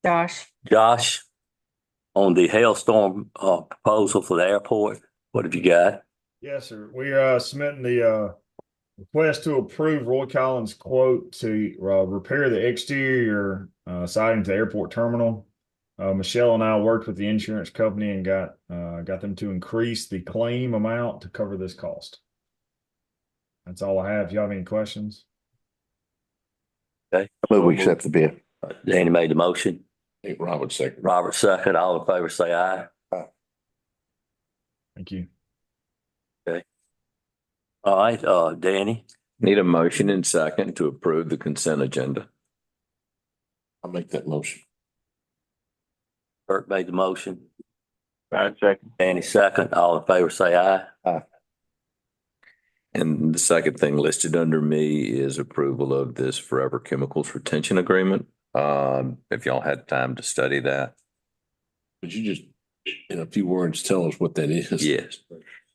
Josh, on the hailstorm proposal for the airport, what have you got? Yes, sir. We are submitting the request to approve Roy Collins' quote to repair the exterior siding to the airport terminal. Michelle and I worked with the insurance company and got them to increase the claim amount to cover this cost. That's all I have. If you have any questions? Okay. I move we accept the bid. Danny made the motion. Robert second. Robert second. All in favor say aye. Thank you. Okay. All right, Danny. Need a motion and second to approve the consent agenda. I'll make that motion. Kurt made the motion. Second. Danny second. All in favor say aye. Aye. And the second thing listed under me is approval of this Forever Chemicals Retention Agreement. If y'all had time to study that. Could you just, in a few words, tell us what that is? Yes.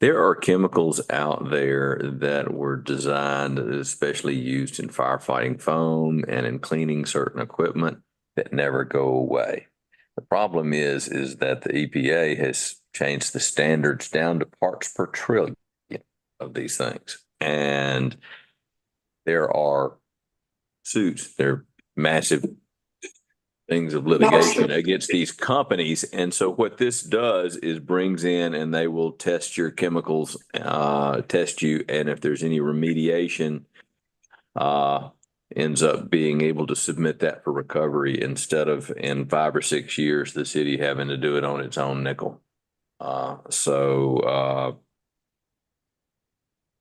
There are chemicals out there that were designed, especially used in firefighting foam and in cleaning certain equipment that never go away. The problem is that the EPA has changed the standards down to parts per trillion of these things. And there are suits, there are massive things of litigation against these companies. And so what this does is brings in and they will test your chemicals, test you. And if there's any remediation, ends up being able to submit that for recovery instead of in 5 or 6 years, the city having to do it on its own nickel.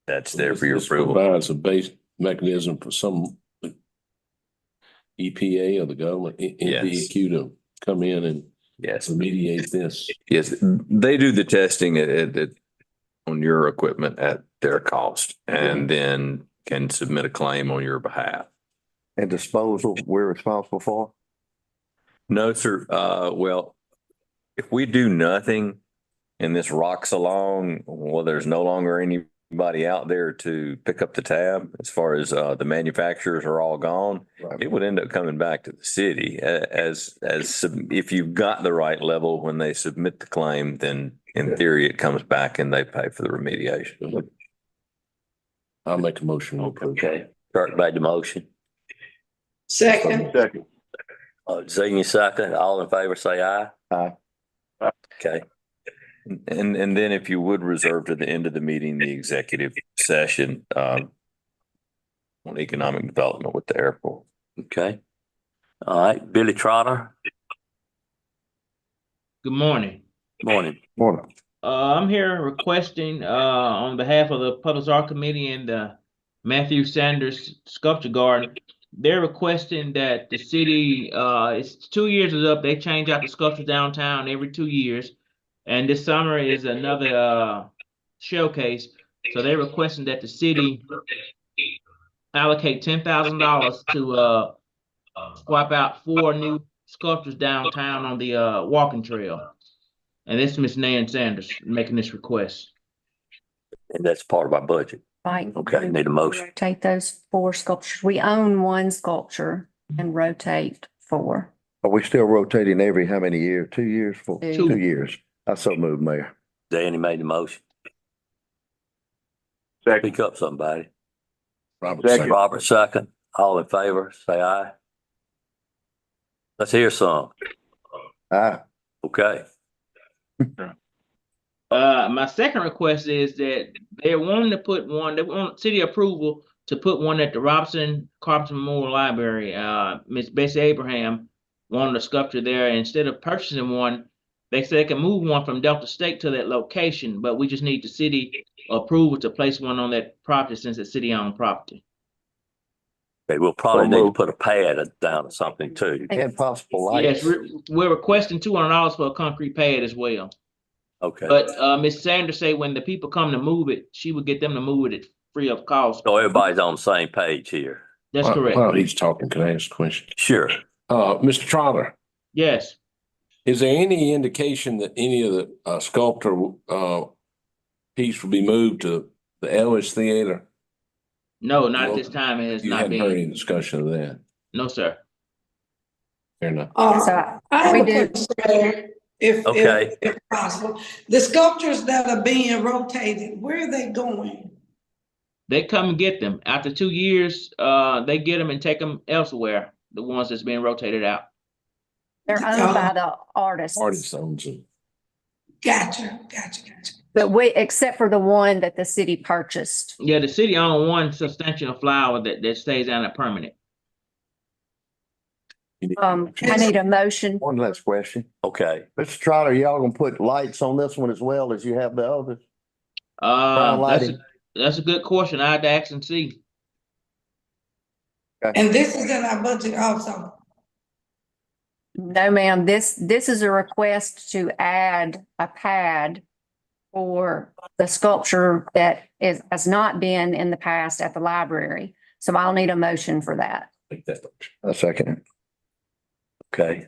That's there for your approval. Provides a base mechanism for some EPA or the government, NDEQ to come in and remediate this. Yes, they do the testing on your equipment at their cost and then can submit a claim on your behalf. And disposal, we're responsible for? No, sir. Well, if we do nothing and this rocks along, well, there's no longer anybody out there to pick up the tab as far as the manufacturers are all gone. Right. It would end up coming back to the city as if you've got the right level when they submit the claim, then in theory it comes back and they pay for the remediation. I'll make a motion. Okay. Kirk made the motion. Second. Senior second. All in favor say aye. Aye. Okay. And then if you would reserve to the end of the meeting, the executive session on economic development with the airport. Okay. All right. Billy Trotter. Good morning. Morning. Morning. I'm here requesting on behalf of the Public Art Committee and the Matthew Sanders Sculpture Garden. They're requesting that the city, it's 2 years is up. They change out the sculptures downtown every 2 years. And this summer is another showcase. So they're requesting that the city allocate $10,000 to swap out 4 new sculptures downtown on the walking trail. And this is Ms. Nan Sanders making this request. And that's part of our budget. Right. Okay, need a motion. Rotate those 4 sculptures. We own 1 sculpture and rotate 4. Are we still rotating every how many years? 2 years? 2 years. I so move, Mayor. Danny made the motion. Second. Speak up, somebody. Robert second. Robert second. All in favor, say aye. Let's hear some. Aye. Okay. My second request is that they're wanting to put one, they want city approval to put one at the Robinson Carpenter Memorial Library. Miss Bessie Abraham wanted a sculpture there. Instead of purchasing one, they said they can move one from Delta State to that location, but we just need the city approval to place one on that property since it's city-owned property. Okay, we'll probably need to put a pad down or something too. And possible lights. Yes, we're requesting $200 for a concrete pad as well. Okay. But Ms. Sanders say when the people come to move it, she would get them to move it free of cost. So everybody's on the same page here. That's correct. While he's talking, can I ask a question? Sure. Mr. Trotter, Yes. is there any indication that any of the sculptor piece will be moved to the Ellis Theater? No, not at this time. It has You not hadn't heard any been. discussion of that? No, sir. Fair enough. So I have we a do- question, Mayor, Okay. if possible. The sculptures that are being rotated, where are they going? They come and get them. After 2 years, they get them and take them elsewhere, the ones that's being rotated out. they're owned by the artists. Artist owns it. Gotcha. But except for the one that the city purchased. Yeah, the city own one substantial flower that stays down there permanent. I need a motion. One last question. Okay. Mr. Trotter, y'all gonna put lights on this one as well as you have the others? Crown lighting. That's a good question. I had to ask and see. And this is in our budget also. No, ma'am, this is a request to add a pad for the sculpture that has not been in the past at the library. So I'll need a motion for that. Make that motion. A second. Okay.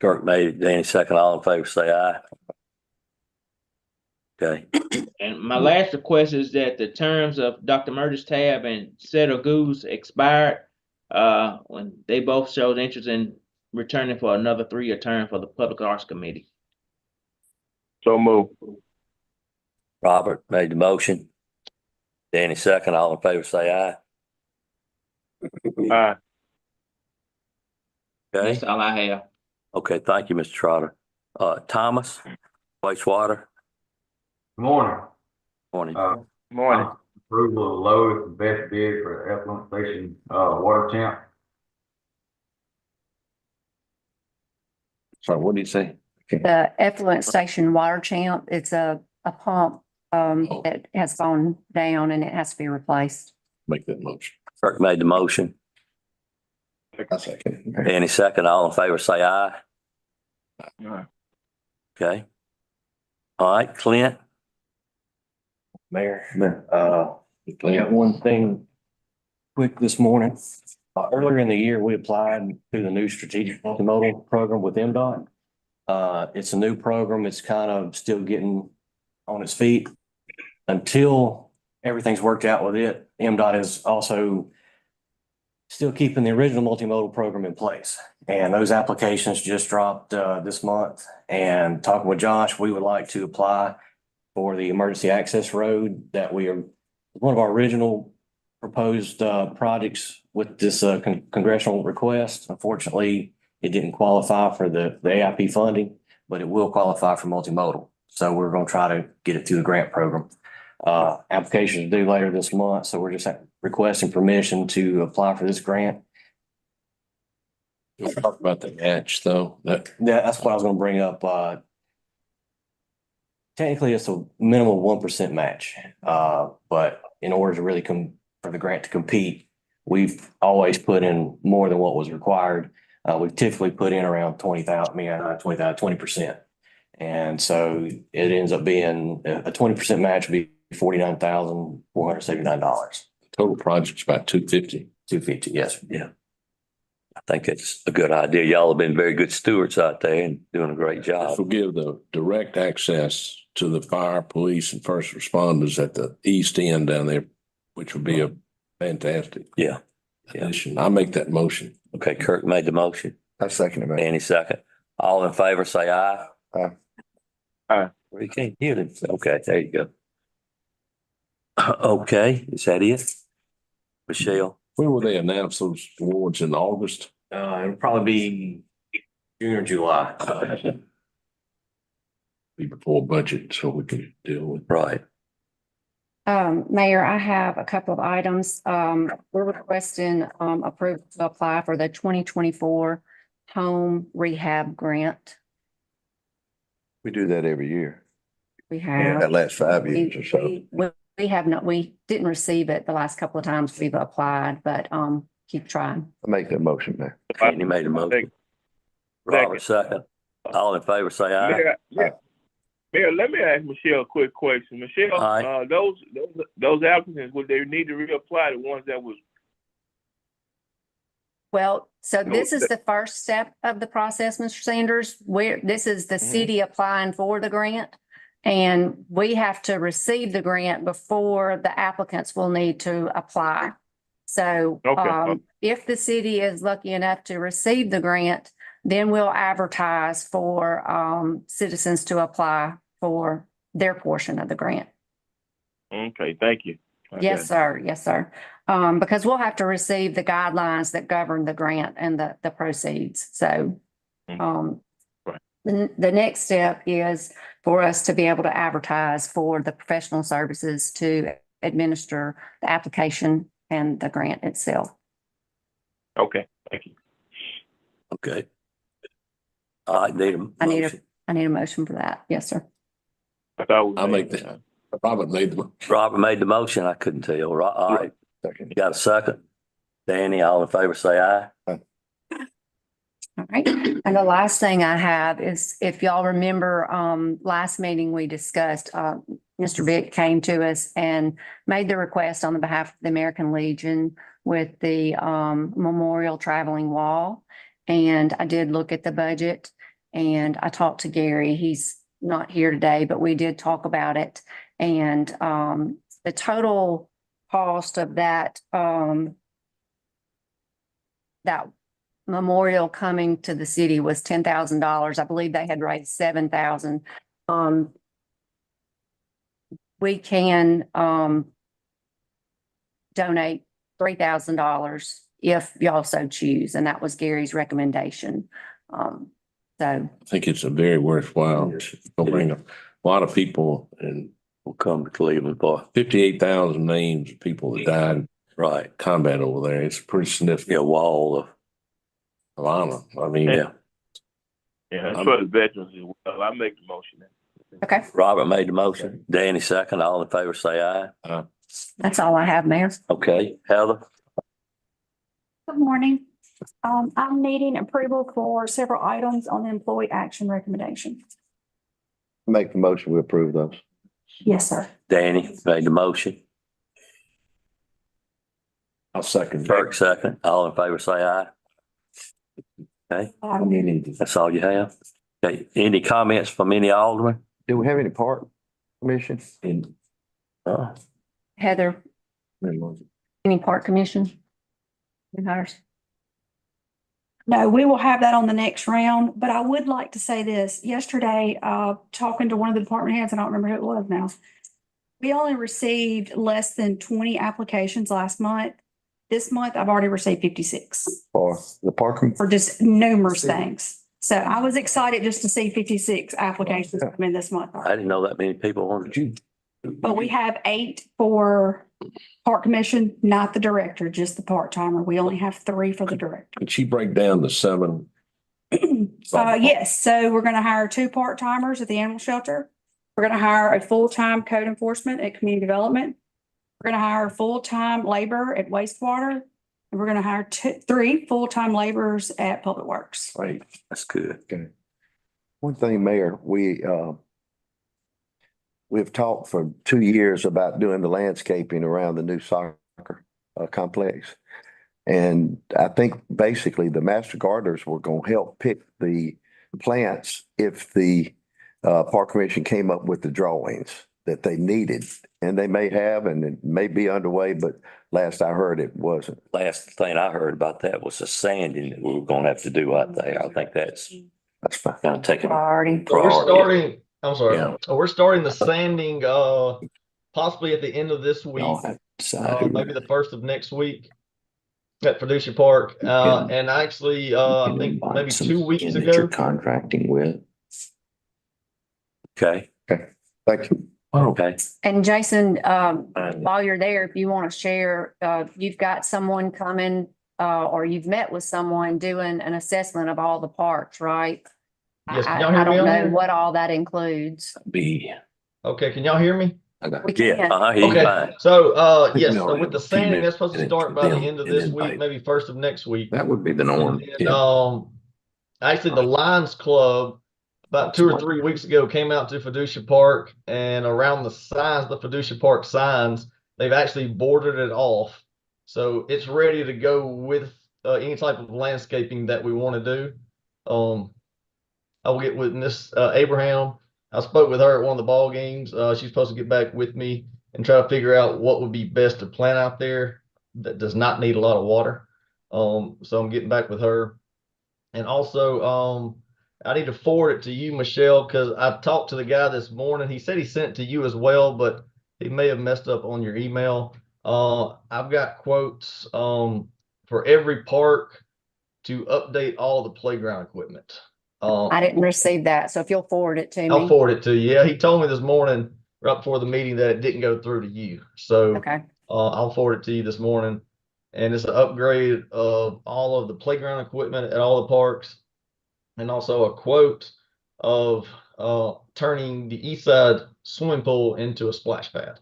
Kirk made it, Danny second, all in favor, say aye. Okay. And my last request is that the terms of Dr. Murder's tab and Cedar Goose expired, when they both showed interest in returning for another 3-year term for the Public Arts Committee. So move. Robert made the motion. Danny second, all in favor, say aye. Aye. Okay. That's all I have. Okay, thank you, Mr. Trotter. Thomas, wastewater, Good morning. morning. Morning. Approval of the lowest and best bid for effluent station, water temp. Sorry, what did he say? The effluent station water champ, it's a pump that has gone down and it has to be replaced. Make that motion. Kirk made the motion. A second. Danny second, all in favor, say aye. Aye. Okay. All right, Clint, Mayor, I got one thing quick this morning. Earlier in the year, we applied to the new strategic multimodal program with MDOT. It's a new program. It's kind of still getting on its feet. Until everything's worked out with it, MDOT is also still keeping the original multimodal program in place. And those applications just dropped this month. And talking with Josh, we would like to apply for the emergency access road that we are, one of our original proposed projects with this congressional request. Unfortunately, it didn't qualify for the AIP funding, but it will qualify for multimodal. So we're going to try to get it through the grant program. Applications are due later this month, so we're just requesting permission to apply for this grant. We'll talk about the match though. That's what I was going to bring up. Technically, it's a minimum 1% match. But in order to really for the grant to compete, we've always put in more than what was required. We've typically put in around 20%. And so it ends up being a 20% match would be $49,479. Total project's about 250. 250, yes. yeah. I think it's a good idea. Y'all have been very good stewards out there and doing a great This job. will give the direct access to the fire, police and first responders at the east end down there, which would be a fantastic Yeah. addition. I make that motion. Okay, Kirk made the motion. I second it, man. Danny second. All in favor, say aye. Aye. Aye. Well, you can't hear it. Okay, there you go. Okay, is that it? Michelle? When will they announce those awards in August? It'll probably be June or July. Be before budget so we can deal with. Right. Mayor, I have a couple of items. We're requesting approval to apply for the 2024 home rehab grant. We do that every year. We have. That last 5 years or so. We have not, we didn't receive it the last couple of times we've applied, but keep trying. I make that motion, man. Danny made a motion. Robert second. All in favor, say aye. Mayor, let me ask Michelle a quick question. Michelle, Aye. those applicants, would they need to reapply, the ones that was? Well, so this is the first step of the process, Mr. Sanders, where this is the city applying for the grant. And we have to receive the grant before the applicants will need to apply. So Okay. if the city is lucky enough to receive the grant, then we'll advertise for citizens to apply for their portion of the grant. Okay, thank you. Yes, sir. Yes, sir. Because we'll have to receive the guidelines that govern the grant and the proceeds. So Right. the next step is for us to be able to advertise for the professional services to administer the application and the grant itself. Okay, thank you. Okay. I need a motion. I need a motion for that. Yes, sir. I thought I'll make that. Robert made the. Robert made the motion. I couldn't tell. All right. You got a second? Danny, all in favor, say aye. All right. And the last thing I have is, if y'all remember, last meeting we discussed, Mr. Vick came to us and made the request on the behalf of the American Legion with the memorial traveling wall. And I did look at the budget and I talked to Gary. He's not here today, but we did talk about it. And the total cost of that that memorial coming to the city was $10,000. I believe they had raised $7,000. We can donate $3,000 if y'all so choose, and that was Gary's recommendation. So I think it's a very worthwhile. It'll bring a lot of people, and We'll come to Cleveland for, 58,000 names of people that died right, in combat over there. It's a pretty significant a wall of, honor. I mean, yeah. Yeah, that's for the veterans as well. I make the motion. okay, Robert made the motion. Danny second. All in favor, say aye. that's all I have, Mayor. Okay, Heather? Good morning. I'm needing approval for several items on the employee action recommendation. Make the motion, we approve those. Yes, sir. Danny made the motion. I'll second. Burke second. All in favor, say aye. Okay, that's all you have? Okay, any comments from any alderman? Do we have any park commission? Heather, any park commission? Hires? No, we will have that on the next round, but I would like to say this. Yesterday, talking to one of the department heads, I don't remember who it was now. We only received less than 20 applications last month. This month, I've already received 56 For the park? for just numerous things. So I was excited just to see 56 applications come in this month. I didn't know that many people wanted you. But we have 8 for park commission, not the director, just the part-timer. We only have 3 for the director. Could she break down the 7? Yes, so we're gonna hire 2 part-timers at the animal shelter. We're gonna hire a full-time code enforcement at community development. We're gonna hire full-time labor at wastewater. And we're gonna hire 3 full-time laborers at public works. Right, that's good. Okay. One thing, Mayor, we've talked for 2 years about doing the landscaping around the new soccer complex. And I think basically the master gardeners were going to help pick the plants if the park commission came up with the drawings that they needed. And they may have, and it may be underway, but last I heard it wasn't. Last thing I heard about that was the sanding that we were gonna have to do out there. I think that's fine. gonna take a Priority. We're starting Yeah. we're starting the sanding, possibly at the end of this week, maybe the first of next week at Fiducia Park. And actually, I think maybe 2 weeks ago. Contracting with. Okay, Thank you. okay. And Jason, while you're there, if you want to share, you've got someone coming, or you've met with someone doing an assessment of all the parks, right? Yes, can I y'all hear me don't on know there? what all that includes. Okay, can y'all hear me? We Yeah, can. he's Okay, fine. so, yes, No, so with the few sanding, minutes, that's supposed to and start by the then- end of and this then week, pipe. maybe first of next week. That would be the norm. And, actually, the Lions Club, about 2 or 3 weeks ago, came out to Fiducia Park, and around the signs, the Fiducia Park signs, they've actually boarded it off. So it's ready to go with any type of landscaping that we want to do. I will get with Miss Abraham. I spoke with her at one of the ball games. She's supposed to get back with me and try to figure out what would be best to plant out there that does not need a lot of water. So I'm getting back with her. And also, I need to forward it to you, Michelle, because I talked to the guy this morning. He said he sent it to you as well, but he may have messed up on your email. I've got quotes for every park to update all the playground equipment. I didn't receive that, so if you'll forward it to me. I'll forward it to you. Yeah, he told me this morning, right before the meeting, that it didn't go through to you. So Okay, I'll forward it to you this morning. And it's an upgrade of all of the playground equipment at all the parks. And also a quote of turning the east side swimming pool into a splash pad.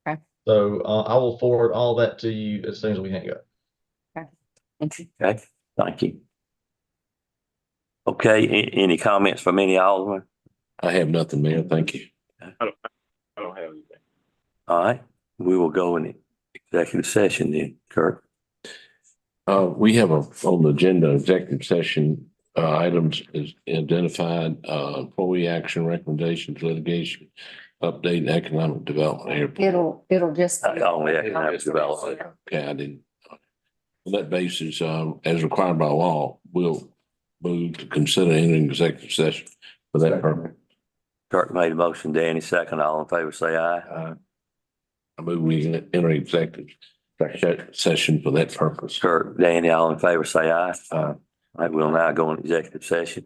Okay. So I will forward all that to you as soon as we hang up. thank you. Okay, thank you. Okay, any comments from any alderman? I have nothing, Mayor. Thank you. I don't have anything. All right, we will go in executive session then, Kurt. We have on the agenda, executive session, items is identified, employee action recommendations, litigation, update and economic development. It'll just. Only economic development. Okay, I didn't. On that basis, as required by law, we'll move to consider entering executive session for that purpose. Kurt made a motion, Danny second, all in favor, say aye. I move we enter executive session for that purpose. Kurt, Danny, all in favor, say aye. All right, we'll now go in executive session.